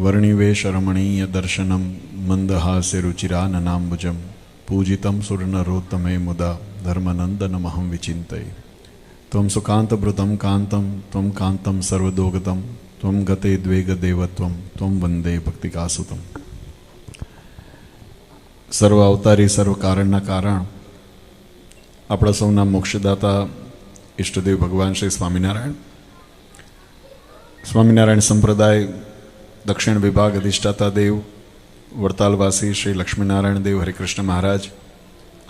વર્ણિવેશરમણીય દર્શનમ મંદહાસ્ય રુચિરાનનાંબુજમ પૂજિતમ સુરનરોત્તમે મુદા ધર્મનંદનમહં વિચિંતય ત્વં સુકાંતભૃતં કાંતમ ત્વં કાંતમ સર્વદોગતમ ત્વં ગતે દ્વેગદેવત્વમ ત્વં વંદે ભક્તિકાસુતમ. સર્વ અવતારી સર્વ કારણના કારણ આપણા સૌના મોક્ષદાતા ઈષ્ટદેવ ભગવાન શ્રી સ્વામિનારાયણ, સ્વામિનારાયણ સંપ્રદાય દક્ષિણ વિભાગ અધિષ્ઠાતા દેવ વડતાલવાસી શ્રી લક્ષ્મીનારાયણ દેવ હરિકૃષ્ણ મહારાજ,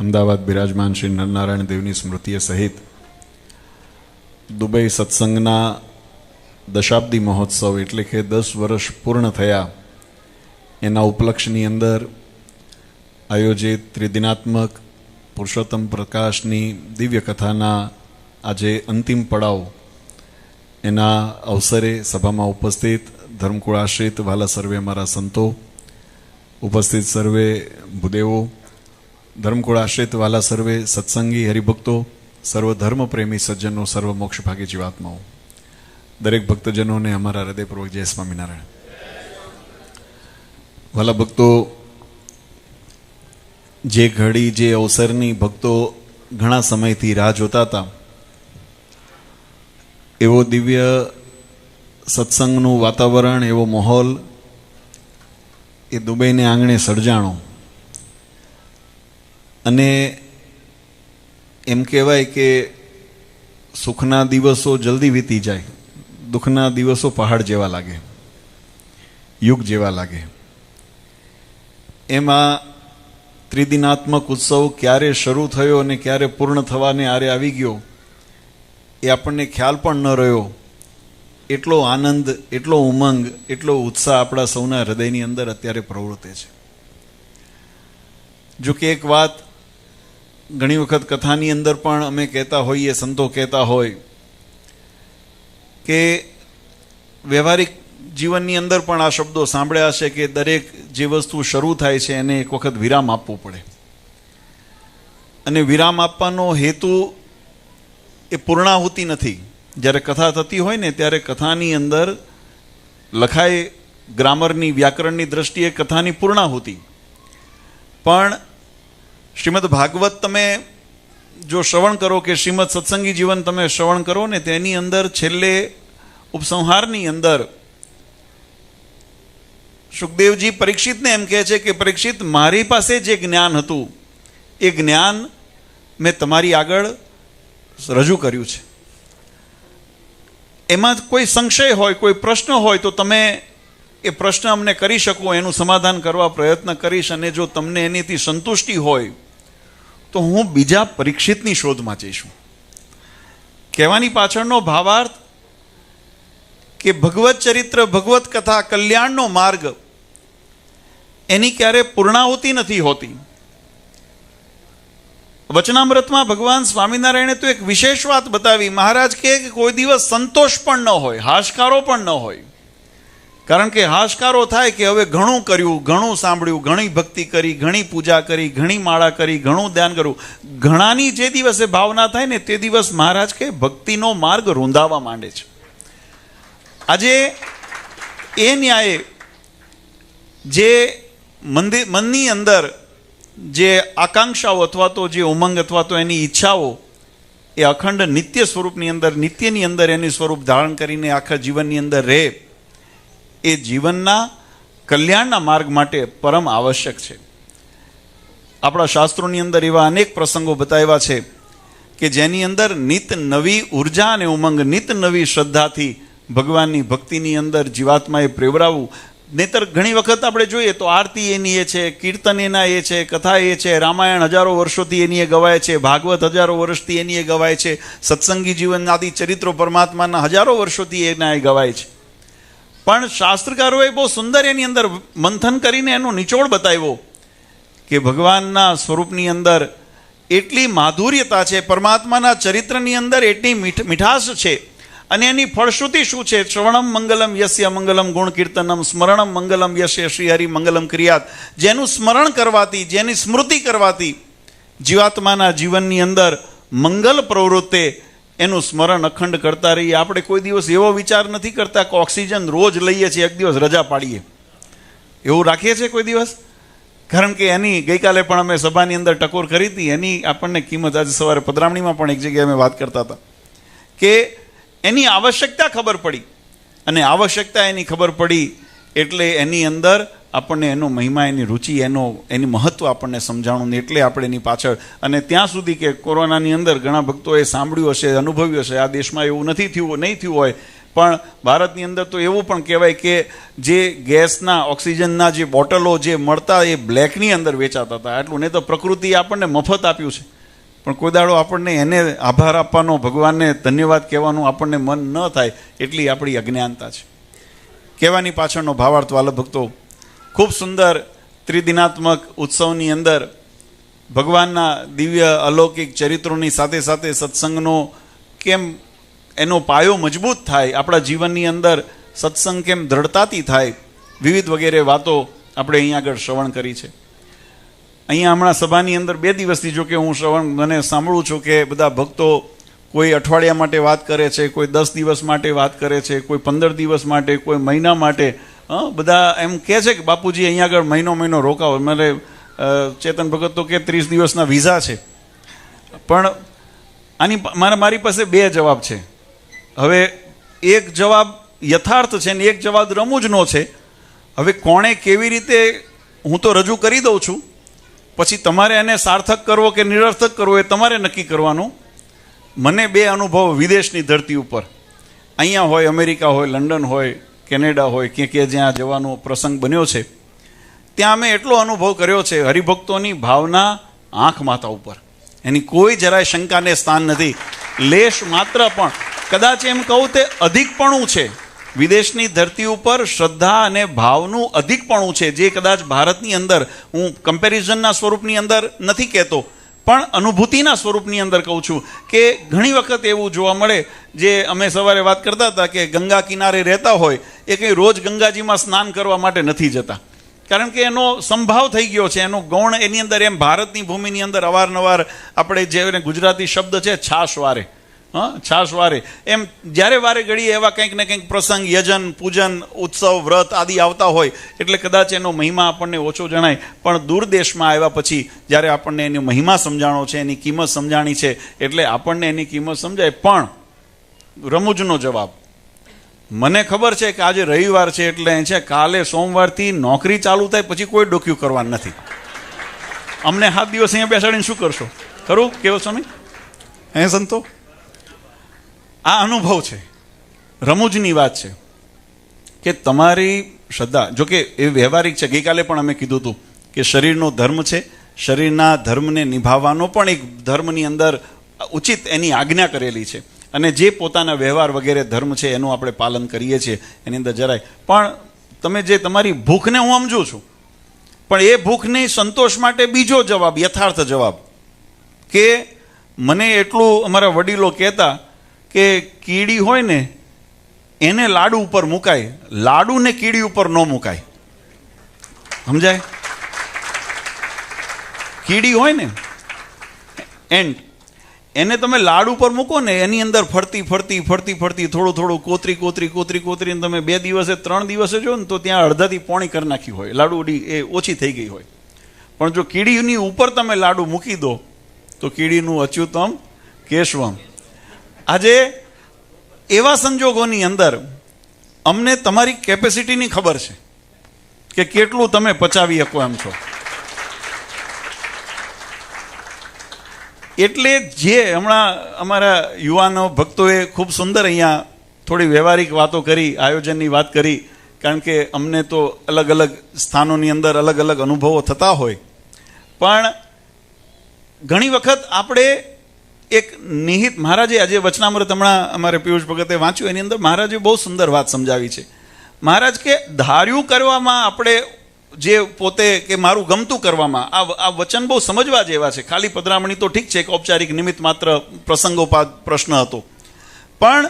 અમદાવાદ બિરાજમાન શ્રી નરનારાયણ દેવની સ્મૃતિએ સહિત દુબઈ સત્સંગના દશાબ્દી મહોત્સવ એટલે કે 10 વર્ષ પૂર્ણ થયા એના ઉપલક્ષની અંદર આયોજિત ત્રિદિનાત્મક પુરુષોત્તમ પ્રકાશની દિવ્ય કથાના આજે અંતિમ પડાવ એના અવસરે સભામાં ઉપસ્થિત ધર્મકુળાશ્રિત વાલા સર્વે અમારા સંતો, ઉપસ્થિત સર્વે ભૂદેવો, ધર્મકુળાશ્રિત વાલા સર્વે સત્સંગી હરિભક્તો, સર્વ ધર્મ પ્રેમી સજ્જનો, સર્વ મોક્ષભાગી જીવાત્માઓ, દરેક ભક્તજનોને અમારા હૃદયપૂર્વક જય સ્વામિનારાયણ. વાલા ભક્તો, જે ઘડી જે અવસરની ભક્તો ઘણા સમયથી રાહ જોતા હતા એવો દિવ્ય સત્સંગનું વાતાવરણ, એવો માહોલ એ દુબઈને આંગણે સર્જાણો. અને એમ કહેવાય કે સુખના દિવસો જલ્દી વીતી જાય, દુઃખના દિવસો પહાડ જેવા લાગે, યુગ જેવા લાગે. એમાં ત્રિદિનાત્મક ઉત્સવ ક્યારે શરૂ થયો અને ક્યારે પૂર્ણ થવાને આરે આવી ગયો એ આપણને ખ્યાલ પણ ન રહ્યો. એટલો આનંદ, એટલો ઉમંગ, એટલો ઉત્સાહ આપણા સૌના હૃદયની અંદર અત્યારે પ્રવૃત્તે છે. જો કે એક વાત ઘણી વખત કથાની અંદર પણ અમે કહેતા હોઈએ, સંતો કહેતા હોય કે વ્યવહારિક જીવનની અંદર પણ આ શબ્દો સાંભળ્યા હશે કે દરેક જે વસ્તુ શરૂ થાય છે એને એક વખત વિરામ આપવો પડે. અને વિરામ આપવાનો હેતુ એ પૂર્ણાહુતિ નથી. જ્યારે કથા થતી હોય ને ત્યારે કથાની અંદર લખાય ગ્રામરની, વ્યાકરણની દ્રષ્ટિએ કથાની પૂર્ણાહુતિ. પણ શ્રીમદ ભાગવત તમે જો શ્રવણ કરો કે શ્રીમદ સત્સંગી જીવન તમે શ્રવણ કરો ને તેની અંદર છેલ્લે ઉપસંહારની અંદર સુખદેવજી પરીક્ષિતને એમ કહે છે કે પરીક્ષિત, મારી પાસે જે જ્ઞાન હતું એ જ્ઞાન મેં તમારી આગળ રજૂ કર્યું છે. એમાં કોઈ સંશય હોય, કોઈ પ્રશ્ન હોય તો તમે એ પ્રશ્ન અમને કરી શકો, એનું સમાધાન કરવા પ્રયત્ન કરીશ. અને જો તમને એનીથી સંતુષ્ટિ હોય તો હું બીજા પરીક્ષિતની શોધમાં જઈશું. કહેવાની પાછળનો ભાવાર્થ કે ભગવત ચરિત્ર, ભગવત કથા, કલ્યાણનો માર્ગ એની ક્યારે પૂર્ણાહુતિ નથી હોતી. વચનામૃતમાં ભગવાન સ્વામિનારાયણે તો એક વિશેષ વાત બતાવી. મહારાજ કહે કે કોઈ દિવસ સંતોષ પણ ન હોય, હાશકારો પણ ન હોય. કારણ કે હાશકારો થાય કે હવે ઘણું કર્યું, ઘણું સાંભળ્યું, ઘણી ભક્તિ કરી, ઘણી પૂજા કરી, ઘણી માળા કરી, ઘણું ધ્યાન કર્યું. ઘણાની જે દિવસે ભાવના થાય ને તે દિવસ મહારાજ કે ભક્તિનો માર્ગ રૂંધાવા માંડે છે. આજે એ ન્યાયે જે મનની અંદર જે આકાંક્ષાઓ અથવા તો જે ઉમંગ અથવા તો એની ઈચ્છાઓ એ અખંડ નિત્ય સ્વરૂપની અંદર, નિત્યની અંદર એની સ્વરૂપ ધારણ કરીને આખા જીવનની અંદર રહે, એ જીવનના કલ્યાણના માર્ગ માટે પરમ આવશ્યક છે. આપણા શાસ્ત્રોની અંદર એવા અનેક પ્રસંગો બતાવ્યા છે કે જેની અંદર નિત નવી ઉર્જા અને ઉમંગ, નિત નવી શ્રદ્ધાથી ભગવાનની ભક્તિની અંદર જીવાત્માએ પ્રેવરાવવું. નહીતર ઘણી વખત આપણે જોઈએ તો આરતી એની એ છે, કીર્તન એના એ છે, કથા એ છે, રામાયણ હજારો વર્ષોથી એની એ ગવાય છે, ભાગવત હજારો વર્ષથી એની એ ગવાય છે, સત્સંગી જીવન આદિ ચરિત્રો પરમાત્માના હજારો વર્ષોથી એના એ ગવાય છે. પણ શાસ્ત્રકારોએ બહુ સુંદર એની અંદર મંથન કરીને એનો નિચોડ બતાવ્યો કે ભગવાનના સ્વરૂપની અંદર એટલી માધુર્યતા છે, પરમાત્માના ચરિત્રની અંદર એટલી મીઠાશ છે. અને એની ફળશ્રુતિ શું છે? શ્રવણમ મંગલમ યસ્ય મંગલમ ગુણ કીર્તનમ સ્મરણમ મંગલમ યસ્ય શ્રી હરિ મંગલમ ક્રિયાત. જેનું સ્મરણ કરવાથી, જેની સ્મૃતિ કરવાથી જીવાત્માના જીવનની અંદર મંગલ પ્રવૃત્તે એનું સ્મરણ અખંડ કરતા રહીએ. આપણે કોઈ દિવસ એવો વિચાર નથી કરતા કે ઓક્સિજન રોજ લઈએ છીએ, એક દિવસ રજા પાડીએ. એવું રાખીએ છીએ કોઈ દિવસ? કારણ કે એની ગઈકાલે પણ અમે સભાની અંદર ટકોર કરી હતી, એની આપણને કિંમત આજે સવારે પધરામણીમાં પણ એક જગ્યાએ અમે વાત કરતા હતા કે એની આવશ્યકતા ખબર પડી, અને આવશ્યકતા એની ખબર પડી એટલે એની અંદર આપણને એનો મહિમા, એની રુચિ, એની મહત્વ આપણને સમજાણું ને એટલે આપણે એની પાછળ. અને ત્યાં સુધી કે કોરોનાની અંદર ઘણા ભક્તોએ સાંભળ્યું હશે, અનુભવ્યું હશે, આ દેશમાં એવું નહીં થયું હોય, પણ ભારતની અંદર તો એવું પણ કહેવાય કે જે ગેસના, ઓક્સિજનના જે બોટલો જે મળતા એ બ્લેકની અંદર વેચાતા હતા. આટલું નહીં તો પ્રકૃતિએ આપણને મફત આપ્યું છે, પણ કોઈ દાડો આપણને એને આભાર આપવાનો, ભગવાનને ધન્યવાદ કહેવાનું આપણને મન ન થાય એટલી આપણી અજ્ઞાનતા છે. કહેવાની પાછળનો ભાવાર્થ વાલા ભક્તો, ખૂબ સુંદર ત્રિદિનાત્મક ઉત્સવની અંદર ભગવાનના દિવ્ય અલૌકિક ચરિત્રોની સાથે સાથે સત્સંગનો કેમ એનો પાયો મજબૂત થાય, આપણા જીવનની અંદર સત્સંગ કેમ દ્રઢતાથી થાય, વિવિધ વગેરે વાતો આપણે અહીંયા આગળ શ્રવણ કરી છે. અહીંયા હમણાં સભાની અંદર 2 દિવસથી જો કે હું મને સાંભળું છું કે બધા ભક્તો કોઈ અઠવાડિયા માટે વાત કરે છે, કોઈ 10 દિવસ માટે વાત કરે છે, કોઈ 15 દિવસ માટે, કોઈ મહિના માટે. બધા એમ કહે છે કે બાપુજી અહીંયા આગળ મહિનો રોકાવો. મને ચેતન ભગત તો કે 30 દિવસના વિઝા છે. પણ મારી પાસે 2 જવાબ છે. હવે એક જવાબ યથાર્થ છે ને એક જવાબ રમૂજનો છે. હવે કોણે કેવી રીતે હું તો રજૂ કરી દઉં છું, પછી તમારે એને સાર્થક કરવો કે નિરર્થક કરવો એ તમારે નક્કી કરવાનું. મને 2 અનુભવ વિદેશની ધરતી ઉપર, અહીંયા હોય, અમેરિકા હોય, લંડન હોય, કેનેડા હોય, કે જ્યાં જવાનો પ્રસંગ બન્યો છે, ત્યાં મેં એટલો અનુભવ કર્યો છે. હરિભક્તોની ભાવના આંખ માથા ઉપર, એની કોઈ જરાય શંકાને સ્થાન નથી, લેશ માત્ર પણ. કદાચ એમ કહું તે અધિકપણું છે વિદેશની ધરતી ઉપર, શ્રદ્ધા અને ભાવનું અધિકપણું છે, જે કદાચ ભારતની અંદર, હું કમ્પેરિઝનના સ્વરૂપની અંદર નથી કહેતો, પણ અનુભૂતિના સ્વરૂપની અંદર કહું છું કે ઘણી વખત એવું જોવા મળે. જે અમે સવારે વાત કરતા હતા કે ગંગા કિનારે રહેતા હોય એ કંઈ રોજ ગંગાજીમાં સ્નાન કરવા માટે નથી જતા, કારણ કે એનો સંભાવ થઈ ગયો છે, એનો ગૌણ એની અંદર. એમ ભારતની ભૂમિની અંદર અવારનવાર આપણે જે ગુજરાતી શબ્દ છે છાશવારે, છાશવારે, એમ જ્યારે વારે ઘડીએ એવા કંઈક ને કંઈક પ્રસંગ, યજન, પૂજન, ઉત્સવ, વ્રત આદિ આવતા હોય એટલે કદાચ એનો મહિમા આપણને ઓછો જણાય. પણ દૂર દેશમાં આવ્યા પછી જ્યારે આપણને એનો મહિમા સમજાણો છે, એની કિંમત સમજાણી છે, એટલે આપણને એની કિંમત સમજાય. પણ રમૂજનો જવાબ, મને ખબર છે કે આજે રવિવાર છે એટલે છે, કાલે સોમવારથી નોકરી ચાલુ થાય પછી કોઈ ડોક્યું કરવાનું નથી. અમને 7 દિવસ અહીંયા બેસાડીને શું કરશો? ખરું કેવો સ્વામી? હે સંતો, આ અનુભવ છે, રમૂજની વાત છે કે તમારી શ્રદ્ધા, જો કે એ વ્યવહારિક છે. ગઈકાલે પણ અમે કીધું હતું કે શરીરનો ધર્મ છે, શરીરના ધર્મને નિભાવવાનો પણ એક ધર્મની અંદર ઉચિત એની આજ્ઞા કરેલી છે, અને જે પોતાના વ્યવહાર વગેરે ધર્મ છે એનું આપણે પાલન કરીએ છીએ, એની અંદર જરાય. પણ તમે જે તમારી ભૂખને હું સમજું છું, પણ એ ભૂખની સંતોષ માટે બીજો જવાબ, યથાર્થ જવાબ, કે મને એટલું અમારા વડીલો કહેતા કે કીડી હોય ને એને લાડુ ઉપર મુકાય, લાડુને કીડી ઉપર ન મુકાય. સમજાય? કીડી હોય ને એન્ટ, એને તમે લાડુ ઉપર મૂકો ને એની અંદર ફરતી થોડું કોતરી તમે 2 દિવસે 3 દિવસે જો ને તો ત્યાં અડધાથી પોણી કરી નાખી હોય, લાડુડી એ ઓછી થઈ ગઈ હોય. પણ જો કીડીની ઉપર તમે લાડુ મૂકી દો તો કીડીનું અચ્યુતમ કેશવમ. આજે એવા સંજોગોની અંદર અમને તમારી કેપેસિટીની ખબર છે કે કેટલું તમે પચાવી શકો એમ છો. એટલે જે હમણાં અમારા યુવાનો ભક્તોએ ખૂબ સુંદર અહીંયા થોડી વ્યવહારિક વાતો કરી, આયોજનની વાત કરી, કારણ કે અમને તો અલગ અલગ સ્થાનોની અંદર અલગ અલગ અનુભવો થતા હોય. પણ ઘણી વખત આપણે એક નિહિત, મહારાજે આજે વચનામૃત હમણાં અમારે પિયુષ ભગતે વાંચ્યું, એની અંદર મહારાજે બહુ સુંદર વાત સમજાવી છે. મહારાજ કે ધાર્યું કરવામાં આપણે જે પોતે કે મારું ગમતું કરવામાં, આ વચન બહુ સમજવા જેવા છે. ખાલી પધરામણી તો ઠીક છે, એક ઔપચારિક નિમિત્ત માત્ર પ્રસંગોપાત પ્રશ્ન હતો, પણ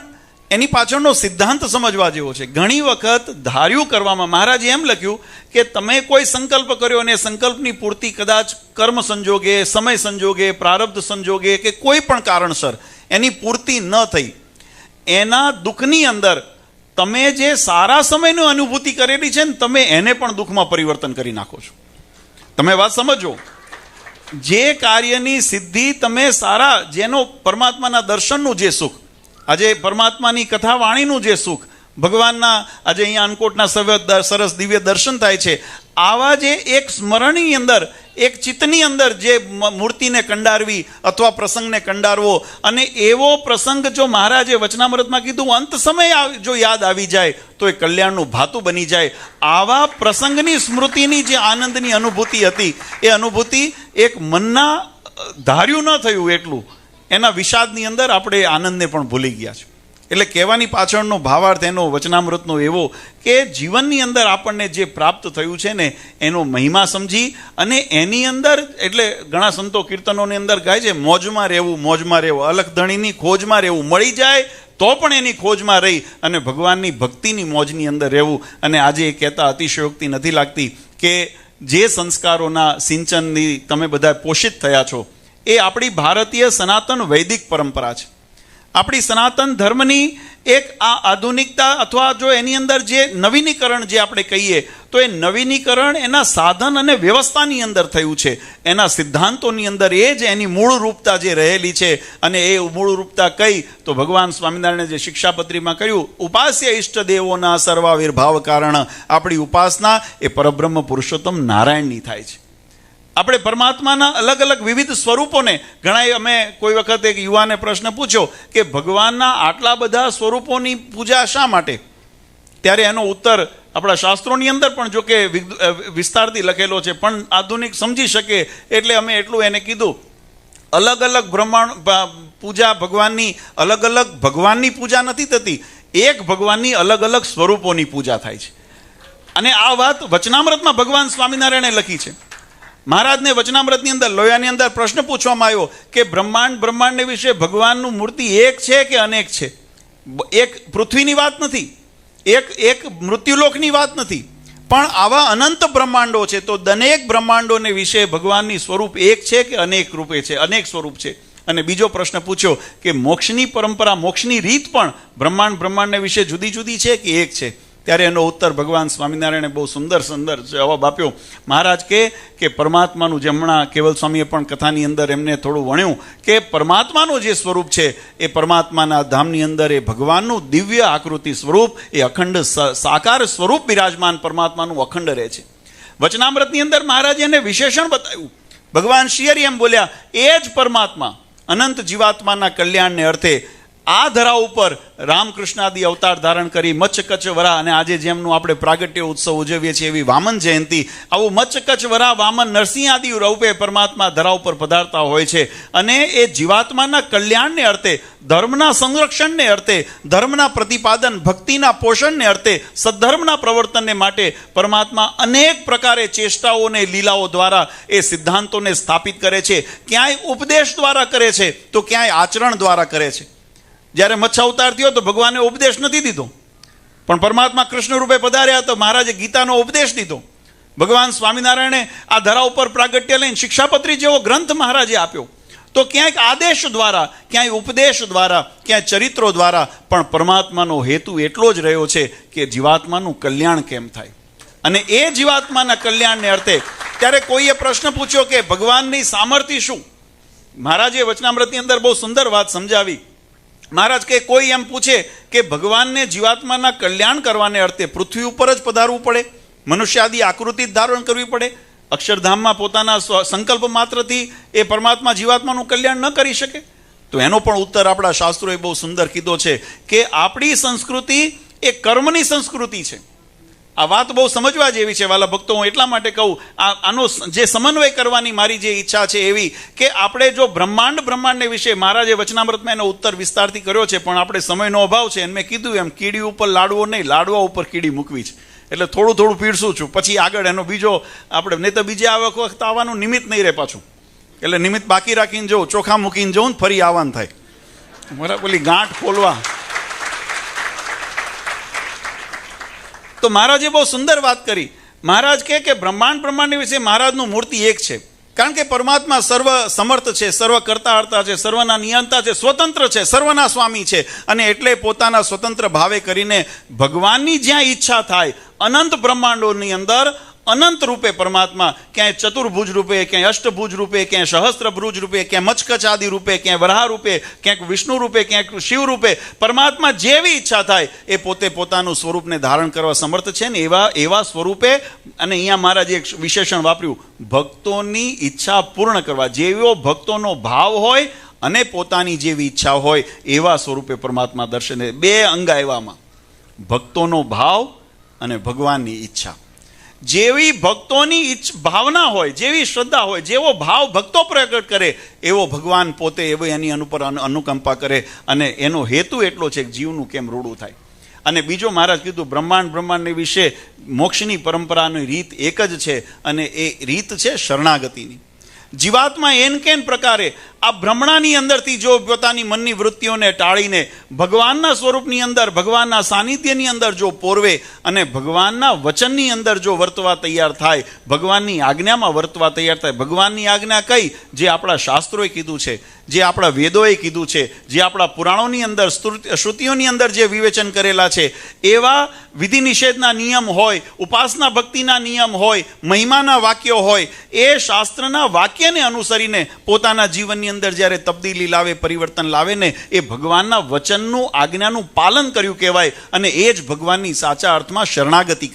એની પાછળનો સિદ્ધાંત સમજવા જેવો છે. ઘણી વખત ધાર્યું કરવામાં મહારાજે એમ લખ્યું કે તમે કોઈ સંકલ્પ કર્યો અને સંકલ્પની પૂર્તિ કદાચ કર્મ સંજોગે, સમય સંજોગે, પ્રારબ્ધ સંજોગે કે કોઈ પણ કારણસર એની પૂર્તિ ન થઈ, એના દુઃખની અંદર તમે જે સારા સમયની અનુભૂતિ કરેલી છે ને તમે એને પણ દુઃખમાં પરિવર્તન કરી નાખો છો. તમે વાત સમજો. જે કાર્યની સિદ્ધિ તમે સારા, જેનો પરમાત્માના દર્શનનું જે સુખ, આજે પરમાત્માની કથા વાણીનું જે સુખ, ભગવાનના આજે અહીંયા અન્નકોટના સરસ દિવ્ય દર્શન થાય છે, આવા જે એક સ્મરણની અંદર, એક ચિત્તની અંદર જે મૂર્તિને કંડારવી અથવા પ્રસંગને કંડારવો, અને એવો પ્રસંગ જો મહારાજે વચનામૃતમાં કીધું અંત સમય જો યાદ આવી જાય તો એ કલ્યાણનું ભાતું બની જાય. આવા પ્રસંગની સ્મૃતિની જે આનંદની અનુભૂતિ હતી, એ અનુભૂતિ એક મનના ધાર્યું ન થયું એટલું એના વિષાદની અંદર આપણે આનંદને પણ ભૂલી ગયા છે. એટલે કહેવાની પાછળનો ભાવાર્થ એનો વચનામૃતનો એવો કે જીવનની અંદર આપણને જે પ્રાપ્ત થયું છે ને એનો મહિમા સમજી અને એની અંદર, એટલે ઘણા સંતો કીર્તનોની અંદર ગાય છે, મોજમાં રહેવું, મોજમાં રહેવું, અલખધણીની ખોજમાં રહેવું, મળી જાય તો પણ એની ખોજમાં રહી અને ભગવાનની ભક્તિની મોજની અંદર રહેવું. અને આજે એ કહેતા અતિશયોક્તિ નથી લાગતી કે જે સંસ્કારોના સિંચનની તમે બધા પોષિત થયા છો એ આપણી ભારતીય સનાતન વૈદિક પરંપરા છે. આપણી સનાતન ધર્મની એક આ આધુનિકતા અથવા જો એની અંદર જે નવીનીકરણ જે આપણે કહીએ તો એ નવીનીકરણ એના સાધન અને વ્યવસ્થાની અંદર થયું છે, એના સિદ્ધાંતોની અંદર એ જ એની મૂળ રૂપતા જે રહેલી છે. અને એ મૂળ રૂપતા કઈ તો ભગવાન સ્વામિનારાયણે જે શિક્ષાપત્રીમાં કહ્યું, ઉપાસ્ય ઈષ્ટદેવોના સર્વાવિર્ભાવ કારણ, આપણી ઉપાસના એ પરબ્રહ્મ પુરુષોત્તમ નારાયણની થાય છે. આપણે પરમાત્માના અલગ અલગ વિવિધ સ્વરૂપોને, ઘણા અમે કોઈ વખત એક યુવાને પ્રશ્ન પૂછ્યો કે ભગવાનના આટલા બધા સ્વરૂપોની પૂજા શા માટે? ત્યારે એનો ઉત્તર આપણા શાસ્ત્રોની અંદર પણ જો કે વિસ્તારથી લખેલો છે, પણ આધુનિક સમજી શકે એટલે અમે એટલું એને કીધું, અલગ અલગ પૂજા ભગવાનની, અલગ અલગ ભગવાનની પૂજા નથી થતી, એક ભગવાનની અલગ અલગ સ્વરૂપોની પૂજા થાય છે. અને આ વાત વચનામૃતમાં ભગવાન સ્વામિનારાયણે લખી છે. મહારાજને વચનામૃતની અંદર લોયાની અંદર પ્રશ્ન પૂછવામાં આવ્યો કે બ્રહ્માંડને વિશે ભગવાનનું મૂર્તિ એક છે કે અનેક છે? એક પૃથ્વીની વાત નથી, એક મૃત્યુલોકની વાત નથી, પણ આવા અનંત બ્રહ્માંડો છે. તો દનેક બ્રહ્માંડોને વિશે ભગવાનની સ્વરૂપ એક છે કે અનેક રૂપે છે, અનેક સ્વરૂપ છે? અને બીજો પ્રશ્ન પૂછ્યો કે મોક્ષની પરંપરા, મોક્ષની રીત પણ બ્રહ્માંડને વિશે જુદી જુદી છે કે એક છે? ત્યારે એનો ઉત્તર ભગવાન સ્વામિનારાયણે બહુ સુંદર જવાબ આપ્યો. મહારાજ કે પરમાત્માનું, જે હમણાં કેવલ સ્વામીએ પણ કથાની અંદર એમને થોડું વણ્યું કે પરમાત્માનું જે સ્વરૂપ છે એ પરમાત્માના ધામની અંદર એ ભગવાનનું દિવ્ય આકૃતિ સ્વરૂપ, એ અખંડ સાકાર સ્વરૂપ બિરાજમાન પરમાત્માનું અખંડ રહે છે. વચનામૃતની અંદર મહારાજે એને વિશેષણ બતાવ્યું. ભગવાન શ્રી હરિ એમ બોલ્યા, એ જ પરમાત્મા અનંત જીવાત્માના કલ્યાણને અર્થે આ ધરા ઉપર રામકૃષ્ણાદિ અવતાર ધારણ કરી મચ્છ વરા, અને આજે જેમનું આપણે પ્રાગટ્ય ઉત્સવ ઉજવીએ છીએ એવી વામન જયંતિ, આવું મચ્છ વરા વામન નરસિંહ આદિ રૂપે પરમાત્મા ધરા ઉપર પધારતા હોય છે. અને એ જીવાત્માના કલ્યાણને અર્થે, ધર્મના સંરક્ષણને અર્થે, ધર્મના પ્રતિપાદન, ભક્તિના પોષણને અર્થે, સદ્ધર્મના પ્રવર્તનને માટે પરમાત્મા અનેક પ્રકારે ચેષ્ટાઓને લીલાઓ દ્વારા એ સિદ્ધાંતોને સ્થાપિત કરે છે. ક્યાંય ઉપદેશ દ્વારા કરે છે તો ક્યાંય આચરણ દ્વારા કરે છે. જ્યારે મચ્છ અવતાર થયો તો ભગવાને ઉપદેશ નથી દીધો, પણ પરમાત્મા કૃષ્ણ રૂપે પધાર્યા તો મહારાજે ગીતાનો ઉપદેશ દીધો. ભગવાન સ્વામિનારાયણે આ ધરા ઉપર પ્રાગટ્ય લઈને શિક્ષાપત્રી જેવો ગ્રંથ મહારાજે આપ્યો. તો ક્યાંક આદેશ દ્વારા, ક્યાંય ઉપદેશ દ્વારા, ક્યાંય ચરિત્રો દ્વારા, પણ પરમાત્માનો હેતુ એટલો જ રહ્યો છે કે જીવાત્માનું કલ્યાણ કેમ થાય. અને એ જીવાત્માના કલ્યાણને અર્થે ત્યારે કોઈએ પ્રશ્ન પૂછ્યો કે ભગવાનની સામર્થ્ય શું? મહારાજે વચનામૃતની અંદર બહુ સુંદર વાત સમજાવી. મહારાજ કે કોઈ એમ પૂછે કે ભગવાનને જીવાત્માના કલ્યાણ કરવાને અર્થે પૃથ્વી ઉપર જ પધારવું પડે, મનુષ્ય આદિ આકૃતિ ધારણ કરવી પડે, અક્ષરધામમાં પોતાના સંકલ્પ માત્રથી એ પરમાત્મા જીવાત્માનું કલ્યાણ ન કરી શકે? તો એનો પણ ઉત્તર આપણા શાસ્ત્રોએ બહુ સુંદર કીધો છે કે આપણી સંસ્કૃતિ એ કર્મની સંસ્કૃતિ છે. આ વાત બહુ સમજવા જેવી છે વાલા ભક્તો. હું એટલા માટે કહું, આનો જે સમન્વય કરવાની મારી જે ઈચ્છા છે એવી કે આપણે જો બ્રહ્માંડને વિશે મહારાજે વચનામૃતમાં એનો ઉત્તર વિસ્તારથી કર્યો છે, પણ આપણે સમયનો અભાવ છે. અને મેં કીધું એમ, કીડી ઉપર લાડવો નહીં, લાડવા ઉપર કીડી મૂકવી છે. એટલે થોડું થોડું પીરસું છું, પછી આગળ એનો બીજો આપણે, નહીં તો બીજે આ વખત આવવાનું નિમિત્ત નહીં રહે પાછું. એટલે નિમિત્ત બાકી રાખીને જવું, ચોખા મૂકીને જવું ને ફરી આવવાનું થાય. બરાબર, પેલી ગાંઠ ખોલવા. તો મહારાજે બહુ સુંદર વાત કરી. મહારાજ કે બ્રહ્માંડ વિશે મહારાજનું મૂર્તિ એક છે. કારણ કે પરમાત્મા સર્વ સમર્થ છે, સર્વ કરતા હર્તા છે, સર્વના નિયંતા છે, સ્વતંત્ર છે, સર્વના સ્વામી છે. અને એટલે પોતાના સ્વતંત્ર ભાવે કરીને ભગવાનની જ્યાં ઈચ્છા થાય, અનંત બ્રહ્માંડોની અંદર અનંત રૂપે પરમાત્મા, ક્યાંય ચતુર્ભુજ રૂપે, ક્યાંય અષ્ટભુજ રૂપે, ક્યાંય સહસ્ત્રભુજ રૂપે, ક્યાંય મચકચ આદિ રૂપે, ક્યાંય વરાહ રૂપે, ક્યાંક વિષ્ણુ રૂપે, ક્યાંક શિવ રૂપે, પરમાત્મા જેવી ઈચ્છા થાય એ પોતે પોતાનું સ્વરૂપને ધારણ કરવા સમર્થ છે ને એવા સ્વરૂપે. અને અહીંયા મહારાજે એક વિશેષણ વાપર્યું, ભક્તોની ઈચ્છા પૂર્ણ કરવા. જેવો ભક્તોનો ભાવ હોય અને પોતાની જેવી ઈચ્છા હોય એવા સ્વરૂપે પરમાત્મા દર્શને. બે અંગ આવ્યામાં, ભક્તોનો ભાવ અને ભગવાનની ઈચ્છા. જેવી ભક્તોની ભાવના હોય, જેવી શ્રદ્ધા હોય, જેવો ભાવ ભક્તો પ્રગટ કરે એવો ભગવાન પોતે એવો એની ઉપર અનુકંપા કરે. અને એનો હેતુ એટલો છે કે જીવનું કેમ રૂડું થાય. અને બીજો મહારાજ કીધું, બ્રહ્માંડની વિશે મોક્ષની પરંપરાની રીત એક જ છે, અને એ રીત છે શરણાગતિની. જીવાત્મા એન કેન પ્રકારે આ ભ્રમણાની અંદરથી જો પોતાની મનની વૃત્તિઓને ટાળીને ભગવાનના સ્વરૂપની અંદર, ભગવાનના સાનિધ્યની અંદર જો પોરવે અને ભગવાનના વચનની અંદર જો વર્તવા તૈયાર થાય, ભગવાનની આજ્ઞામાં વર્તવા તૈયાર થાય. ભગવાનની આજ્ઞા કઈ? જે આપણા શાસ્ત્રોએ કીધું છે, જે આપણા વેદોએ કીધું છે, જે આપણા પુરાણોની અંદર, શ્રુતિઓની અંદર જે વિવેચન કરેલા છે એવા વિધિ નિષેધના નિયમ હોય, ઉપાસના ભક્તિના નિયમ હોય, મહિમાના વાક્યો હોય, એ શાસ્ત્રના વાક્યને અનુસરીને પોતાના જીવનની અંદર જ્યારે તબદીલી લાવે, પરિવર્તન લાવે ને, એ ભગવાનના વચનનું, આજ્ઞાનું પાલન કર્યું કહેવાય. અને એ જ ભગવાનની સાચા અર્થમાં શરણાગતિ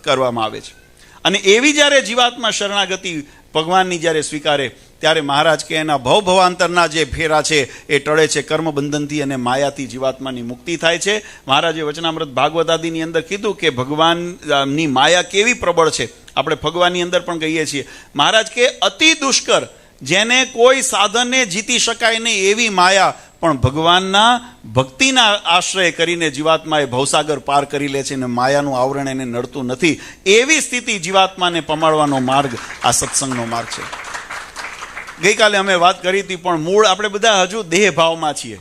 કરવામાં આવે છે. અને એવી જ્યારે જીવાત્મા શરણાગતિ ભગવાનની જ્યારે સ્વીકારે ત્યારે મહારાજ કે એના ભવભવાંતરના જે ફેરા છે એ ટળે છે. કર્મબંધનથી અને માયાથી જીવાત્માની મુક્તિ થાય છે. મહારાજે વચનામૃત ભાગવત આદિની અંદર કીધું કે ભગવાનની માયા કેવી પ્રબળ છે. આપણે ભગવાનની અંદર પણ કહીએ છીએ. મહારાજ કે અતિ દુષ્કર, જેને કોઈ સાધને જીતી શકાય નહીં એવી માયા, પણ ભગવાનના ભક્તિના આશ્રય કરીને જીવાત્માએ ભવસાગર પાર કરી લે છે અને માયાનું આવરણ એને નડતું નથી. એવી સ્થિતિ જીવાત્માને પમાડવાનો માર્ગ આ સત્સંગનો માર્ગ છે. ગઈકાલે અમે વાત કરી હતી, પણ મૂળ આપણે બધા હજુ દેહ ભાવમાં છીએ.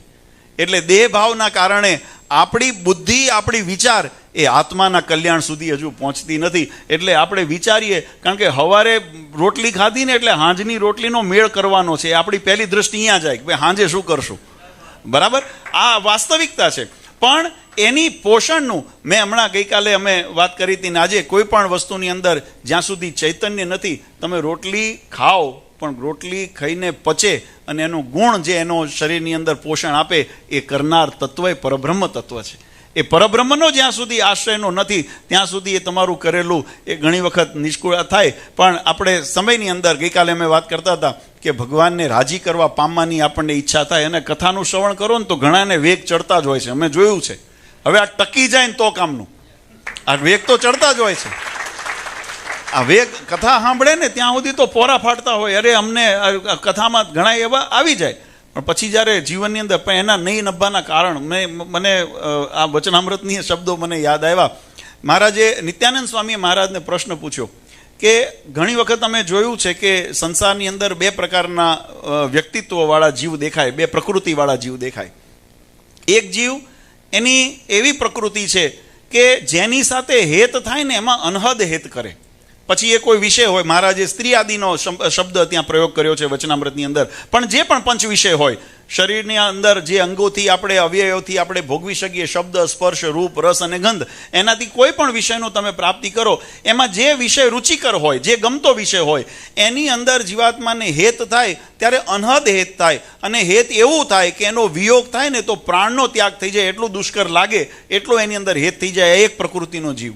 એટલે દેહ ભાવના કારણે આપણી બુદ્ધિ, આપણી વિચાર એ આત્માના કલ્યાણ સુધી હજુ પહોંચતી નથી. એટલે આપણે વિચારીએ, કારણ કે સવારે રોટલી ખાધી ને એટલે હાંજની રોટલીનો મેળ કરવાનો છે. આપણી પહેલી દ્રષ્ટિ અહીંયા જાય કે ભાઈ હાંજે શું કરશું. બરાબર, આ વાસ્તવિકતા છે. પણ એની પોષણનું મેં હમણાં ગઈકાલે અમે વાત કરી હતી ને આજે કોઈ પણ વસ્તુની અંદર જ્યાં સુધી ચૈતન્ય નથી, તમે રોટલી ખાઓ પણ રોટલી ખાઈને પચે અને એનું ગુણ જે એનો શરીરની અંદર પોષણ આપે એ કરનાર તત્વ એ પરબ્રહ્મ તત્વ છે. એ પરબ્રહ્મનો જ્યાં સુધી આશ્રયનો નથી ત્યાં સુધી એ તમારું કરેલું એ ઘણી વખત નિષ્કુળ થાય. પણ આપણે સમયની અંદર ગઈકાલે અમે વાત કરતા હતા કે ભગવાનને રાજી કરવા પામવાની આપણને ઈચ્છા થાય અને કથાનું શ્રવણ કરો ને તો ઘણાને વેગ ચડતા જ હોય છે. અમે જોયું છે. હવે આ ટકી જાય ને તો કામનું, આ વેગ તો ચડતા જ હોય છે. આ વેગ કથા સાંભળે ને ત્યાં સુધી તો પોરા ફાટતા હોય, અરે અમને કથામાં ઘણા એવા આવી જાય. પણ પછી જ્યારે જીવનની અંદર પણ એના નહીં નભવાના કારણ મને આ વચનામૃતની શબ્દો મને યાદ આવ્યા. મહારાજે નિત્યાનંદ સ્વામીએ મહારાજને પ્રશ્ન પૂછ્યો કે ઘણી વખત અમે જોયું છે કે સંસારની અંદર બે પ્રકારના વ્યક્તિત્વવાળા જીવ દેખાય, બે પ્રકૃતિવાળા જીવ દેખાય. એક જીવ એની એવી પ્રકૃતિ છે કે જેની સાથે હેત થાય ને એમાં અનહદ હેત કરે. પછી એ કોઈ વિષય હોય, મહારાજે સ્ત્રી આદિનો શબ્દ ત્યાં પ્રયોગ કર્યો છે વચનામૃતની અંદર. પણ જે પણ પંચ વિષય હોય, શરીરની અંદર જે અંગોથી આપણે, અવયવોથી આપણે ભોગવી શકીએ, શબ્દ, સ્પર્શ, રૂપ, રસ અને ગંધ, એનાથી કોઈ પણ વિષયનો તમે પ્રાપ્તિ કરો, એમાં જે વિષય રુચિકર હોય, જે ગમતો વિષય હોય, એની અંદર જીવાત્માને હેત થાય ત્યારે અનહદ હેત થાય. અને હેત એવું થાય કે એનો વિયોગ થાય ને તો પ્રાણનો ત્યાગ થઈ જાય. એટલું દુષ્કર લાગે એટલો એની અંદર હેત થઈ જાય. એક પ્રકૃતિનો જીવ.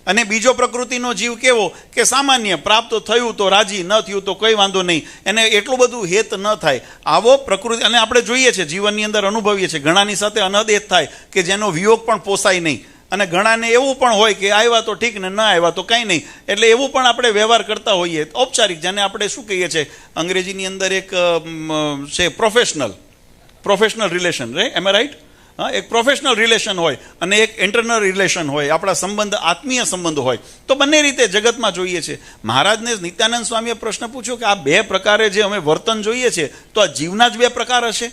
અને બીજો પ્રકૃતિનો જીવ કેવો કે સામાન્ય, પ્રાપ્ત થયું તો રાજી, ન થયું તો કંઈ વાંધો નહીં, એને એટલું બધું હેત ન થાય. આવો પ્રકૃતિ. અને આપણે જોઈએ છીએ, જીવનની અંદર અનુભવીએ છીએ, ઘણાની સાથે અનહદ હેત થાય કે જેનો વિયોગ પણ પોસાય નહીં. અને ઘણાને એવું પણ હોય કે આવ્યા તો ઠીક ને ન આવ્યા તો કાંઈ નહીં. એટલે એવું પણ આપણે વ્યવહાર કરતા હોઈએ ઔપચારિક, જેને આપણે શું કહીએ છીએ અંગ્રેજીની અંદર એક છે પ્રોફેશનલ રિલેશન, રાઈટ? એમ રાઈટ? હા, એક પ્રોફેશનલ રિલેશન હોય અને એક ઇન્ટરનલ રિલેશન હોય, આપણા સંબંધ, આત્મીય સંબંધ હોય. તો બંને રીતે જગતમાં જોઈએ છે. મહારાજને નિત્યાનંદ સ્વામીએ પ્રશ્ન પૂછ્યો કે આ બે પ્રકારે જે અમે વર્તન જોઈએ છે તો આ જીવના જ બે પ્રકાર હશે?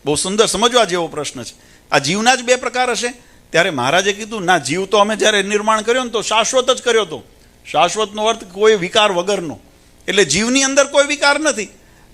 બહુ સુંદર સમજવા જેવો પ્રશ્ન છે. આ જીવના જ બે પ્રકાર હશે? ત્યારે મહારાજે કીધું ના, જીવ તો અમે જ્યારે નિર્માણ કર્યો ને તો શાશ્વત જ કર્યો હતો. શાશ્વતનો અર્થ કોઈ વિકાર વગરનો. એટલે જીવની અંદર કોઈ વિકાર નથી.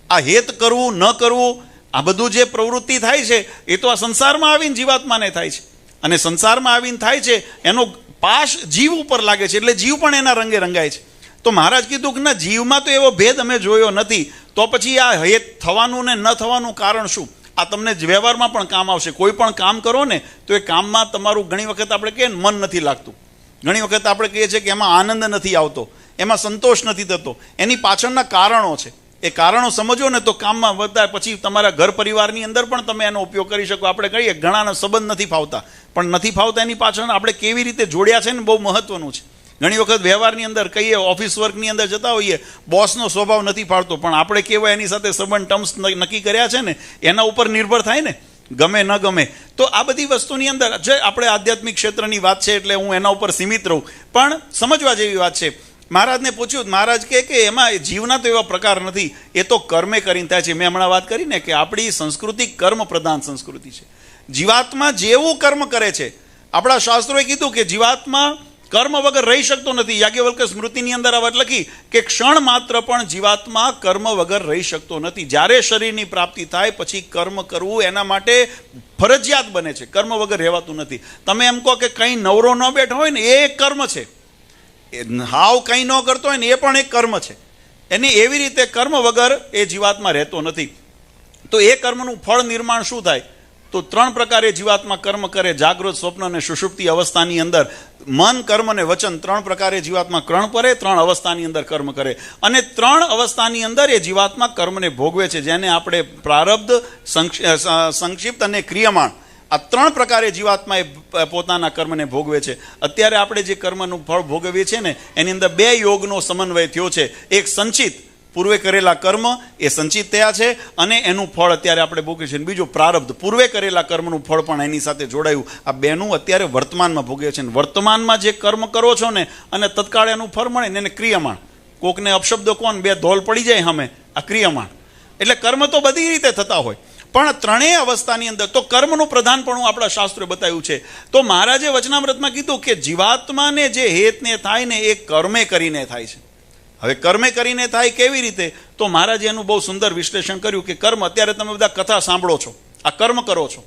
આ હેત કરવું ન કરવું આ બધું જે પ્રવૃત્તિ થાય છે એ તો આ સંસારમાં આવીને જીવાત્માને થાય છે, અને સંસારમાં આવીને થાય છે એનો પાશ જીવ ઉપર લાગે છે, એટલે જીવ પણ એના રંગે રંગાય છે. તો મહારાજ કીધું કે ના, જીવમાં તો એવો ભેદ અમે જોયો નથી, તો પછી આ હેત થવાનું ને ન થવાનું કારણ શું? આ તમને વ્યવહારમાં પણ કામ આવશે. કોઈ પણ કામ કરો ને તો એ કામમાં તમારું ઘણી વખત આપણે કહીએ ને મન નથી લાગતું, ઘણી વખત આપણે કહીએ છીએ કે એમાં આનંદ નથી આવતો, એમાં સંતોષ નથી થતો. એની પાછળના કારણો છે. એ કારણો સમજો ને તો કામમાં વધતા પછી તમારા ઘર પરિવારની અંદર પણ તમે એનો ઉપયોગ કરી શકો. આપણે કહીએ ઘણાના સંબંધ નથી ફાવતા, પણ નથી ફાવતા એની પાછળ આપણે કેવી રીતે જોડ્યા છે ને બહુ મહત્વનું છે. ઘણી વખત વ્યવહારની અંદર કહીએ, ઓફિસ વર્કની અંદર જતા હોઈએ, બોસનો સ્વભાવ નથી ફાવતો, પણ આપણે કેવા એની સાથે સંબંધ ટર્મ્સ નક્કી કર્યા છે ને એના ઉપર નિર્ભર થાય ને, ગમે ન ગમે. તો આ બધી વસ્તુની અંદર જે આપણે આધ્યાત્મિક ક્ષેત્રની વાત છે એટલે હું એના ઉપર સીમિત રહું, પણ સમજવા જેવી વાત છે. મહારાજને પૂછ્યું, મહારાજ કે એમાં જીવના તો એવા પ્રકાર નથી, એ તો કર્મે કરીને થાય છે. મેં હમણાં વાત કરી ને કે આપણી સંસ્કૃતિ કર્મ પ્રધાન સંસ્કૃતિ છે. જીવાત્મા જેવું કર્મ કરે છે, આપણા શાસ્ત્રોએ કીધું કે જીવાત્મા કર્મ વગર રહી શકતો નથી. યાજ્ઞવલ્ક્ય સ્મૃતિની અંદર આ વાત લખી કે ક્ષણ માત્ર પણ જીવાત્મા કર્મ વગર રહી શકતો નથી. જ્યારે શરીરની પ્રાપ્તિ થાય પછી કર્મ કરવું એના માટે ફરજિયાત બને છે, કર્મ વગર રહેવાતું નથી. તમે એમ કહો કે કંઈ નવરો ન બેઠો હોય ને એ એક કર્મ છે, હાવ કંઈ ન કરતો હોય ને એ પણ એક કર્મ છે. એની એવી રીતે કર્મ વગર એ જીવાત્મા રહેતો નથી. તો એ કર્મનું ફળ નિર્માણ શું થાય? તો 3 પ્રકારે જીવાત્મા કર્મ કરે. જાગૃત, સ્વપ્ન અને સુષુપ્તિ અવસ્થાની અંદર મન, કર્મ અને વચન 3 પ્રકારે જીવાત્મા કર્મ કરે, 3 અવસ્થાની અંદર કર્મ કરે. અને 3 અવસ્થાની અંદર એ જીવાત્મા કર્મને ભોગવે છે, જેને આપણે પ્રારબ્ધ, સંક્ષિપ્ત અને ક્રિયમાણ, આ 3 પ્રકારે જીવાત્મા એ પોતાના કર્મને ભોગવે છે. અત્યારે આપણે જે કર્મનું ફળ ભોગવીએ છીએ ને એની અંદર 2 યોગનો સમન્વય થયો છે. એક સંચિત, પૂર્વે કરેલા કર્મ એ સંચિત થયા છે અને એનું ફળ અત્યારે આપણે ભોગવીએ છીએ. બીજું પ્રારબ્ધ, પૂર્વે કરેલા કર્મનું ફળ પણ એની સાથે જોડાયું. આ બેનું અત્યારે વર્તમાનમાં ભોગવે છે. વર્તમાનમાં જે કર્મ કરો છો ને અને તત્કાળ એનું ફળ મળે ને એને ક્રિયમાણ. કોકને અપશબ્દો કોણ 2 ધોલ પડી જાય સામે, આ ક્રિયમાણ. એટલે કર્મ તો બધી રીતે થતા હોય, પણ 3 અવસ્થાની અંદર તો કર્મનું પ્રધાનપણું આપણા શાસ્ત્રોએ બતાવ્યું છે. તો મહારાજે વચનામૃતમાં કીધું કે જીવાત્માને જે હેતને થાય ને એ કર્મે કરીને થાય છે. હવે કર્મે કરીને થાય કેવી રીતે? તો મહારાજે એનું બહુ સુંદર વિશ્લેષણ કર્યું કે કર્મ, અત્યારે તમે બધા કથા સાંભળો છો, આ કર્મ કરો છો.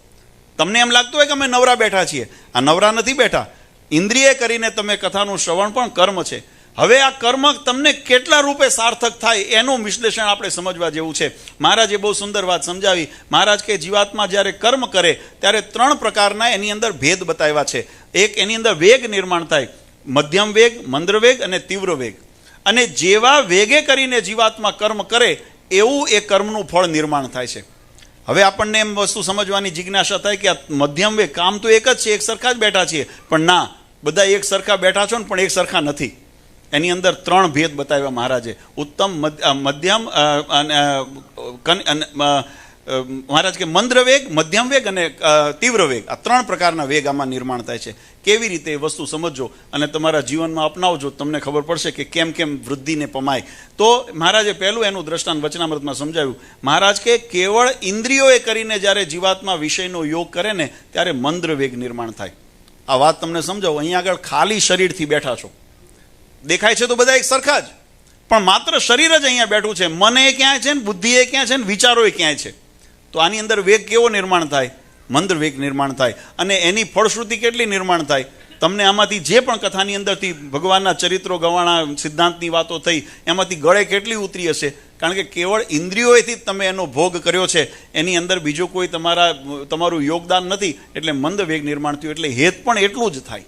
તમને એમ લાગતું હોય કે અમે નવરા બેઠા છીએ, આ નવરા નથી બેઠા. ઇન્દ્રિય કરીને તમે કથાનું શ્રવણ પણ કર્મ છે. હવે આ કર્મ તમને કેટલા રૂપે સાર્થક થાય એનું વિશ્લેષણ આપણે સમજવા જેવું છે. મહારાજે બહુ સુંદર વાત સમજાવી. મહારાજ કે જીવાત્મા જ્યારે કર્મ કરે ત્યારે 3 પ્રકારના એની અંદર ભેદ બતાવ્યા છે. એક, એની અંદર વેગ નિર્માણ થાય, મધ્યમ વેગ, મંદ્ર વેગ અને તીવ્ર વેગ. અને જેવા વેગે કરીને જીવાત્મા કર્મ કરે એવું એ કર્મનું ફળ નિર્માણ થાય છે. હવે આપણને એમ વસ્તુ સમજવાની જિજ્ઞાસા થાય કે આ મધ્યમ વેગ, કામ તો એક જ છે, એક સરખા જ બેઠા છીએ, પણ ના, બધા એક સરખા બેઠા છો ને પણ એક સરખા નથી. એની અંદર 3 ભેદ બતાવ્યા મહારાજે. ઉત્તમ, મધ્યમ મહારાજ કે મંદ્ર વેગ, મધ્યમ વેગ અને તીવ્ર વેગ, આ 3 પ્રકારના વેગ આમાં નિર્માણ થાય છે. કેવી રીતે એ વસ્તુ સમજો અને તમારા જીવનમાં અપનાવજો, તમને ખબર પડશે કે કેમ કેમ વૃદ્ધિને પમાય. તો મહારાજે પહેલું એનું દ્રષ્ટાંત વચનામૃતમાં સમજાવ્યું. મહારાજ કે કેવળ ઇન્દ્રિયોએ કરીને જ્યારે જીવાત્મા વિષયનો યોગ કરે ને ત્યારે મંદ્ર વેગ નિર્માણ થાય. આ વાત તમને સમજાવું. અહીંયા આગળ ખાલી શરીરથી બેઠા છો, દેખાય છે તો બધા એક સરખા જ, પણ માત્ર શરીર જ અહીંયા બેઠું છે. મન એ ક્યાંય છે ને બુદ્ધિ એ ક્યાં છે ને વિચારો એ ક્યાંય છે. તો આની અંદર વેગ કેવો નિર્માણ થાય? મંદ્ર વેગ નિર્માણ થાય. અને એની ફળશ્રુતિ કેટલી નિર્માણ થાય? તમને આમાંથી જે પણ કથાની અંદરથી ભગવાનના ચરિત્રો ગવાણા, સિદ્ધાંતની વાતો થઈ, એમાંથી ગળે કેટલી ઉતરી હશે? કારણ કે કેવળ ઇન્દ્રિયોથી જ તમે એનો ભોગ કર્યો છે, એની અંદર બીજું કોઈ તમારું યોગદાન નથી. એટલે મંદ વેગ નિર્માણ થયું. એટલે હેત પણ એટલું જ થાય.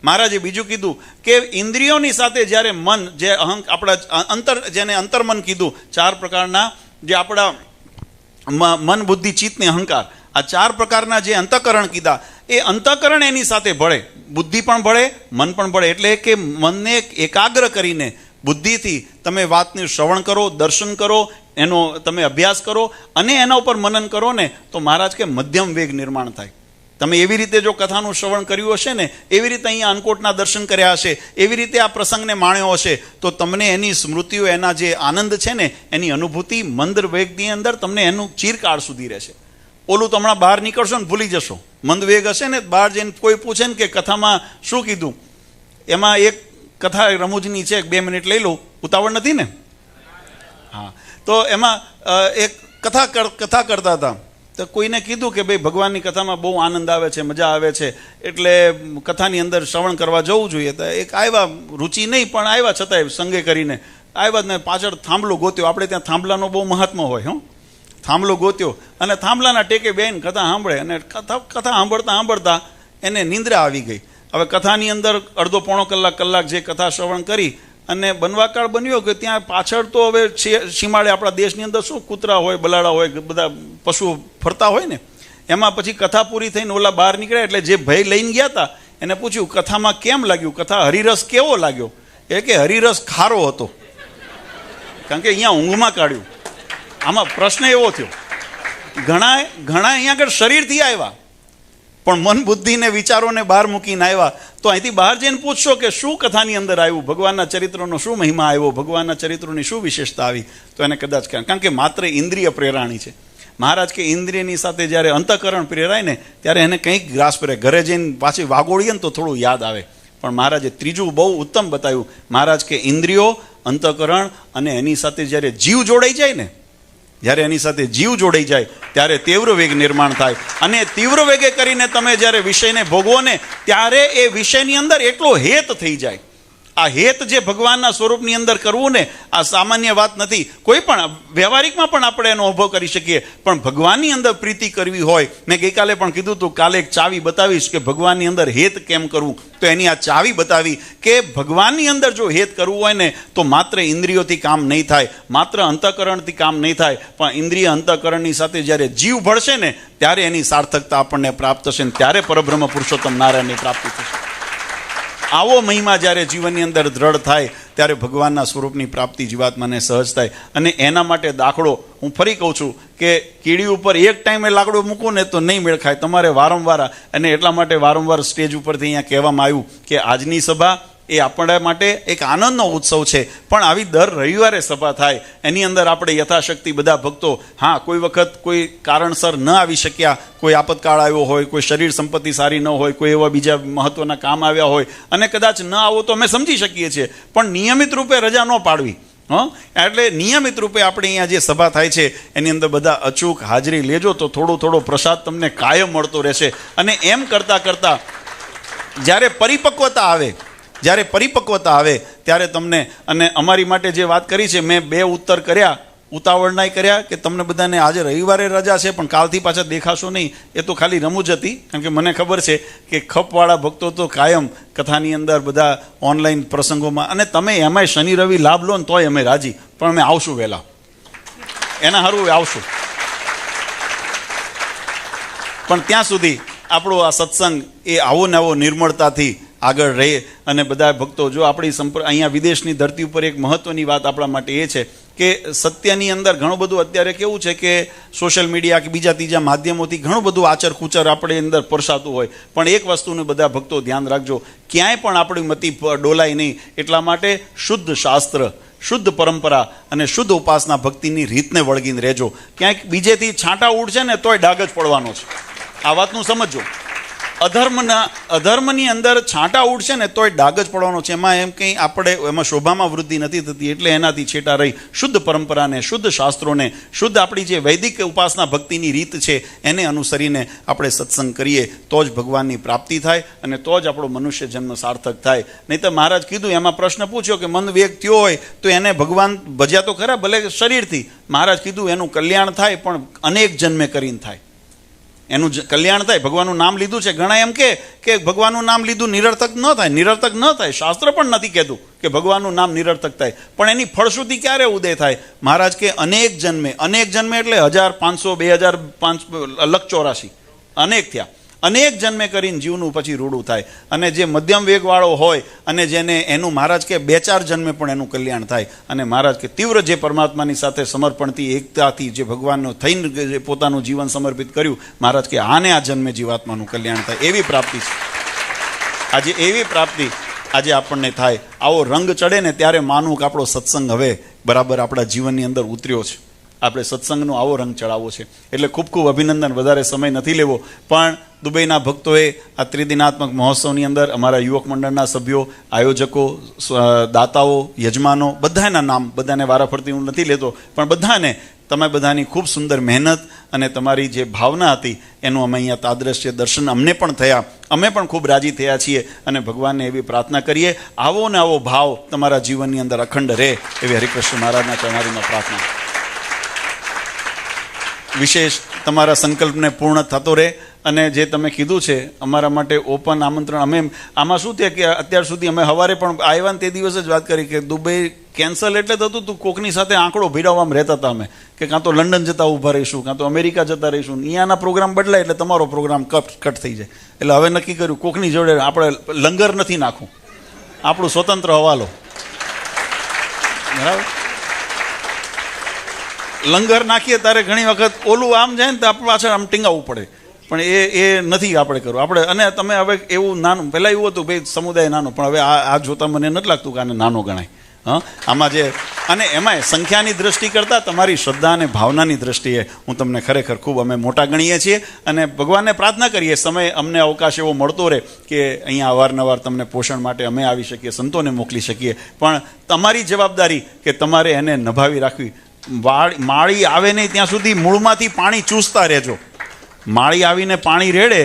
મહારાજે બીજું કીધું કે ઇન્દ્રિયોની સાથે જ્યારે મન, જે આપણા જેને અંતર્મન કીધું, 4 પ્રકારના જે આપણા મન, બુદ્ધિ, ચિત્ત ને અહંકાર, આ 4 પ્રકારના જે અંતઃકરણ કીધા, એ અંતઃકરણ એની સાથે ભળે, બુદ્ધિ પણ ભળે, મન પણ ભળે. એટલે કે મનને એકાગ્ર કરીને બુદ્ધિથી તમે વાતનું શ્રવણ કરો, દર્શન કરો, એનો તમે અભ્યાસ કરો અને એના ઉપર મનન કરો ને તો મહારાજ કે મધ્યમ વેગ નિર્માણ થાય. તમે એવી રીતે જો કથાનું શ્રવણ કર્યું હશે ને, એવી રીતે અહીંયા અન્નકોટના દર્શન કર્યા હશે, એવી રીતે આ પ્રસંગને માણ્યો હશે, તો તમને એની સ્મૃતિઓ, એના જે આનંદ છે ને એની અનુભૂતિ મંદ વેગની અંદર તમને એનું ચિરકાળ સુધી રહેશે. ઓલું તો હમણાં બહાર નીકળશો ને ભૂલી જશો. મંદ વેગ હશે ને, બહાર જઈને કોઈ પૂછે ને કે કથામાં શું કીધું, એમાં એક કથા રમૂજની છે, 2 મિનિટ લઈ લો, ઉતાવળ નથી ને? હા, તો એમાં એક કથા કરતા હતા, તો કોઈને કીધું કે ભાઈ ભગવાનની કથામાં બહુ આનંદ આવે છે, મજા આવે છે, એટલે કથાની અંદર શ્રવણ કરવા જવું જોઈએ. તો એક આવ્યા, રુચિ નહીં પણ આવ્યા, છતાંય સંગે કરીને આવ્યા ને પાછળ થાંભલો ગોત્યો. આપણે ત્યાં થાંભલાનો બહુ મહત્વ હોય. થાંભલો ગોત્યો અને થાંભલાના ટેકે બેન કથા સાંભળે, અને કથા સાંભળતા એને નિંદ્રા આવી ગઈ. હવે કથાની અંદર અડધો પોણો કલાક જે કથા શ્રવણ કરી અને બનવાકાળ બન્યો કે ત્યાં પાછળ તો હવે સીમાડે આપણા દેશની અંદર શું કૂતરા હોય, બલાડા હોય, બધા પશુઓ ફરતા હોય ને, એમાં પછી કથા પૂરી થઈને ઓલા બહાર નીકળ્યા. એટલે જે ભય લઈને ગયા હતા એને પૂછ્યું કથામાં કેમ લાગ્યું, કથા હરિરસ કેવો લાગ્યો? એ કે હરિરસ ખારો હતો, કારણ કે અહીંયા ઊંઘમાં કાઢ્યું. આમાં પ્રશ્ન એવો થયો, ઘણા અહીંયા આગળ શરીરથી આવ્યા પણ મન બુદ્ધિને વિચારોને બહાર મૂકીને આવ્યા. તો અહીંથી બહાર જઈને પૂછશો કે શું કથાની અંદર આવ્યું, ભગવાનના ચરિત્રનો શું મહિમા આવ્યો, ભગવાનના ચરિત્રોની શું વિશેષતા આવી, તો એને કદાચ કારણ કે માત્ર ઇન્દ્રિય પ્રેરાણી છે. મહારાજ કે ઇન્દ્રિયની સાથે જ્યારે અંતઃકરણ પ્રેરાય ને ત્યારે એને કંઈક ગ્રાસ કરે. ઘરે જઈને પાછી વાગોળીએ ને તો થોડું યાદ આવે. પણ મહારાજે ત્રીજું બહુ ઉત્તમ બતાવ્યું. મહારાજ કે ઇન્દ્રિયો, અંતઃકરણ અને એની સાથે જ્યારે જીવ જોડાઈ જાય ને, જ્યારે એની સાથે જીવ જોડાઈ જાય ત્યારે તીવ્ર વેગ નિર્માણ થાય. અને તીવ્ર વેગે કરીને તમે જ્યારે વિષયને ભોગવો ને ત્યારે એ વિષયની અંદર એટલો હેત થઈ જાય. આ હેત જે ભગવાનના સ્વરૂપની અંદર કરવું ને, આ સામાન્ય વાત નથી. કોઈ પણ વ્યવહારિકમાં પણ આપણે એનો અનુભવ કરી શકીએ, પણ ભગવાનની અંદર પ્રીતિ કરવી હોય, મેં ગઈકાલે પણ કીધું હતું, કાલે એક ચાવી બતાવીશ કે ભગવાનની અંદર હેત કેમ કરવું. તો એની આ ચાવી બતાવી કે ભગવાનની અંદર જો હેત કરવું હોય ને તો માત્ર ઇન્દ્રિયોથી કામ નહીં થાય, માત્ર અંતઃકરણથી કામ નહીં થાય, પણ ઇન્દ્રિય અંતઃકરણની સાથે જ્યારે જીવ ભળશે ને ત્યારે એની સાર્થકતા આપણને પ્રાપ્ત થશે ને ત્યારે પરબ્રહ્મ પુરુષોત્તમ નારાયણની પ્રાપ્તિ થશે. આવો મહિમા જ્યારે જીવનની અંદર દ્રઢ થાય ત્યારે ભગવાનના સ્વરૂપની પ્રાપ્તિ જીવાત્માને સહજ થાય. અને એના માટે દાખલો હું ફરી કહું છું કે કીડી ઉપર એક ટાઈમે લાકડો મૂકો ને તો નહીં મેળ ખાય, તમારે વારંવાર. અને એટલા માટે વારંવાર સ્ટેજ ઉપરથી અહીંયા કહેવામાં આવ્યું કે આજની સભા એ આપણા માટે એક આનંદનો ઉત્સવ છે, પણ આવી દર રવિવારે સભા થાય એની અંદર આપણે યથાશક્તિ બધા ભક્તો, હા કોઈ વખત કોઈ કારણસર ન આવી શક્યા, કોઈ આપતકાળ આવ્યો હોય, કોઈ શરીર સંપત્તિ સારી ન હોય, કોઈ એવા બીજા મહત્વના કામ આવ્યા હોય અને કદાચ ન આવો તો અમે સમજી શકીએ છીએ, પણ નિયમિત રૂપે રજા ન પાડવી. એટલે નિયમિત રૂપે આપણે અહીંયા જે સભા થાય છે એની અંદર બધા અચૂક હાજરી લેજો તો થોડો પ્રસાદ તમને કાયમ મળતો રહેશે. અને એમ કરતાં જ્યારે પરિપક્વતા આવે ત્યારે તમને, અને અમારી માટે જે વાત કરી છે મેં 2 ઉત્તર કર્યા, ઉતાવળના કર્યા કે તમને બધાને આજે રવિવારે રજા છે પણ કાલથી પાછા દેખાશો નહીં, એ તો ખાલી રમૂજ હતી. કારણ કે મને ખબર છે કે ખપવાળા ભક્તો તો કાયમ કથાની અંદર બધા ઓનલાઈન પ્રસંગોમાં, અને તમે એમાંય શનિ રવિ લાભ લો ને તોય અમે રાજી, પણ અમે આવશું વહેલા, એના સારું આવશું. પણ ત્યાં સુધી આપણો આ સત્સંગ એ આવો ને આવો નિર્મળતાથી આગળ રહે. અને બધા ભક્તો જો આપણી અહીંયા વિદેશની ધરતી ઉપર એક મહત્વની વાત આપણા માટે એ છે કે સત્યની અંદર ઘણું બધું અત્યારે કેવું છે કે સોશિયલ મીડિયા કે બીજા ત્રીજા માધ્યમોથી ઘણું બધું આચર કુચર આપણે અંદર પરસાતું હોય, પણ એક વસ્તુનું બધા ભક્તો ધ્યાન રાખજો, ક્યાંય પણ આપણી મતિ ડોલાય નહીં. એટલા માટે શુદ્ધ શાસ્ત્ર, શુદ્ધ પરંપરા અને શુદ્ધ ઉપાસના ભક્તિની રીતને વળગીને રહેજો. ક્યાંક બીજેથી છાંટા ઉડશે ને તોય ડાઘ જ પડવાનો છે. આ વાતનું સમજજો. અધર્મની અંદર છાંટા ઉડશે ને તોય ડાઘ જ પડવાનો છે. એમાં એમ કંઈ આપણે એમાં શોભામાં વૃદ્ધિ નથી થતી, એટલે એનાથી છેટા રહી શુદ્ધ પરંપરાને, શુદ્ધ શાસ્ત્રોને, શુદ્ધ આપણી જે વૈદિક ઉપાસના ભક્તિની રીત છે એને અનુસરીને આપણે સત્સંગ કરીએ તો જ ભગવાનની પ્રાપ્તિ થાય અને તો જ આપણો મનુષ્ય જન્મ સાર્થક થાય. નહીં તો મહારાજ કીધું, એમાં પ્રશ્ન પૂછ્યો કે મન વેગ થયો હોય તો એને ભગવાન ભજ્યા તો ખરા, ભલે શરીરથી. મહારાજ કીધું એનું કલ્યાણ થાય પણ અનેક જન્મે કરીને થાય, એનું કલ્યાણ થાય. ભગવાનનું નામ લીધું છે, ઘણા એમ કે ભગવાનનું નામ લીધું નિરર્થક ન થાય, નિરર્થક ન થાય. શાસ્ત્ર પણ નથી કહેતું કે ભગવાનનું નામ નિરર્થક થાય, પણ એની ફળશ્રુતિ ક્યારે ઉદય થાય? મહારાજ કે અનેક જન્મે એટલે 1000, 500, 2000, 1,84,000 અનેક થયા. અનેક જન્મે કરીને જીવનું પછી રૂડું થાય. અને જે મધ્યમ વેગવાળો હોય અને જેને એનું મહારાજ કે 2-4 જન્મે પણ એનું કલ્યાણ થાય. અને મહારાજ કે તીવ્ર જે પરમાત્માની સાથે સમર્પણથી, એકતાથી જે ભગવાનનો થઈને જે પોતાનું જીવન સમર્પિત કર્યું, મહારાજ કે આને આ જન્મે જીવાત્માનું કલ્યાણ થાય. એવી પ્રાપ્તિ છે આજે, એવી પ્રાપ્તિ આજે આપણને થાય. આવો રંગ ચડે ને ત્યારે માનવું કે આપણો સત્સંગ હવે બરાબર આપણા જીવનની અંદર ઉતર્યો છે. આપણે સત્સંગનો આવો રંગ ચડાવવો છે. એટલે ખૂબ ખૂબ અભિનંદન. વધારે સમય નથી લેવો, પણ દુબઈના ભક્તોએ આ ત્રિદિનાત્મક મહોત્સવની અંદર અમારા યુવક મંડળના સભ્યો, આયોજકો, દાતાઓ, યજમાનો, બધાના નામ બધાને વારાફરતી હું નથી લેતો, પણ બધાને તમે બધાની ખૂબ સુંદર મહેનત અને તમારી જે ભાવના હતી એનું અમે અહીંયા તાદ્રશ્ય દર્શન અમને પણ થયા. અમે પણ ખૂબ રાજી થયા છીએ અને ભગવાનને એવી પ્રાર્થના કરીએ આવો ને આવો ભાવ તમારા જીવનની અંદર અખંડ રહે એવી હરિકૃષ્ણ મહારાજના ચરણારીમાં પ્રાર્થના. વિશેષ તમારા સંકલ્પને પૂર્ણ થતો રહે. અને જે તમે કીધું છે અમારા માટે ઓપન આમંત્રણ, અમે આમાં શું થયા કે અત્યાર સુધી અમે સવારે પણ આવ્યા ને તે દિવસે જ વાત કરી કે દુબઈ કેન્સલ એટલે થતું તું કોકની સાથે આંકડો ભીડાવવામાં રહેતા હતા અમે, કે કાં તો લંડન જતા ઊભા રહીશું, કાં તો અમેરિકા જતા રહીશું. અહીંયાના પ્રોગ્રામ બદલાય એટલે તમારો પ્રોગ્રામ કટ થઈ જાય. એટલે હવે નક્કી કર્યું કોકની જોડે આપણે લંગર નથી નાખવું, આપણું સ્વતંત્ર હવાલો. બરાબર, લંગર નાખીએ ત્યારે ઘણી વખત ઓલું આમ જાય ને તો આપણે પાછળ આમ ટીંગાવવું પડે, પણ એ નથી આપણે કરવું આપણે. અને તમે હવે એવું નાનું, પહેલાં એવું હતું ભાઈ સમુદાય નાનો, પણ હવે આ જોતા મને નથી લાગતું કે આને નાનો ગણાય. આમાં જે, અને એમાંય સંખ્યાની દ્રષ્ટિ કરતાં તમારી શ્રદ્ધા અને ભાવનાની દ્રષ્ટિએ હું તમને ખરેખર ખૂબ અમે મોટા ગણીએ છીએ અને ભગવાનને પ્રાર્થના કરીએ સમય અમને અવકાશ એવો મળતો રહે કે અહીંયા અવારનવાર તમને પોષણ માટે અમે આવી શકીએ, સંતોને મોકલી શકીએ. પણ તમારી જવાબદારી કે તમારે એને નભાવી રાખવી. માળી આવે નહીં ત્યાં સુધી મૂળમાંથી પાણી ચૂસતા રહેજો. માળી આવીને પાણી રેડે,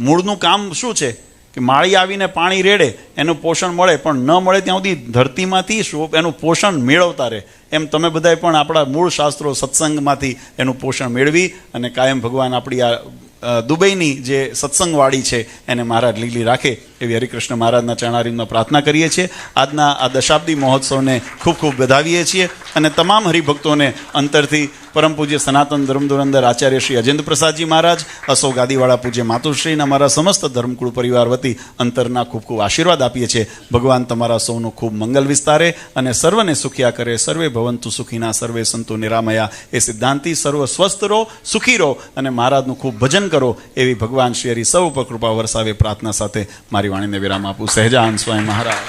મૂળનું કામ શું છે કે માળી આવીને પાણી રેડે, એનું પોષણ મળે, પણ ન મળે ત્યાં સુધી ધરતીમાંથી એનું પોષણ મેળવતા રહે. એમ તમે બધાએ પણ આપણા મૂળ શાસ્ત્રો સત્સંગમાંથી એનું પોષણ મેળવી અને કાયમ ભગવાન આપણી આ દુબઈની જે સત્સંગવાળી છે એને મહારાજ લીલી રાખે એવી હરિકૃષ્ણ મહારાજના ચરણારીમાં પ્રાર્થના કરીએ છીએ. આજના આ દશાબ્દી મહોત્સવને ખૂબ ખૂબ વધાવીએ છીએ અને તમામ હરિભક્તોને અંતરથી પરમ પૂજ્ય સનાતન ધર્મ ધુરંધર આચાર્ય શ્રી અજેન્દ્ર પ્રસાદજી મહારાજ, અસો ગાદીવાળા પૂજ્ય માતુશ્રી અને અમારા સમસ્ત ધર્મકુળ પરિવાર વતી અંતરના ખૂબ ખૂબ આશીર્વાદ આપીએ છીએ. ભગવાન તમારા સૌનું ખૂબ મંગલ વિસ્તારે અને સર્વને સુખિયા કરે. સર્વે ભવંતુ સુખીના, સર્વે સંતુ નિરામયા. એ સિદ્ધાંતિ સર્વ સ્વસ્થ રહો, સુખી રહો અને મહારાજનું ખૂબ ભજન કરો એવી ભગવાન શ્રી હરિ સૌ પર કૃપા વરસાવે પ્રાર્થના સાથે મારી વાણીને વિરામ આપું. સહેજાન સ્વયં મહારાજ.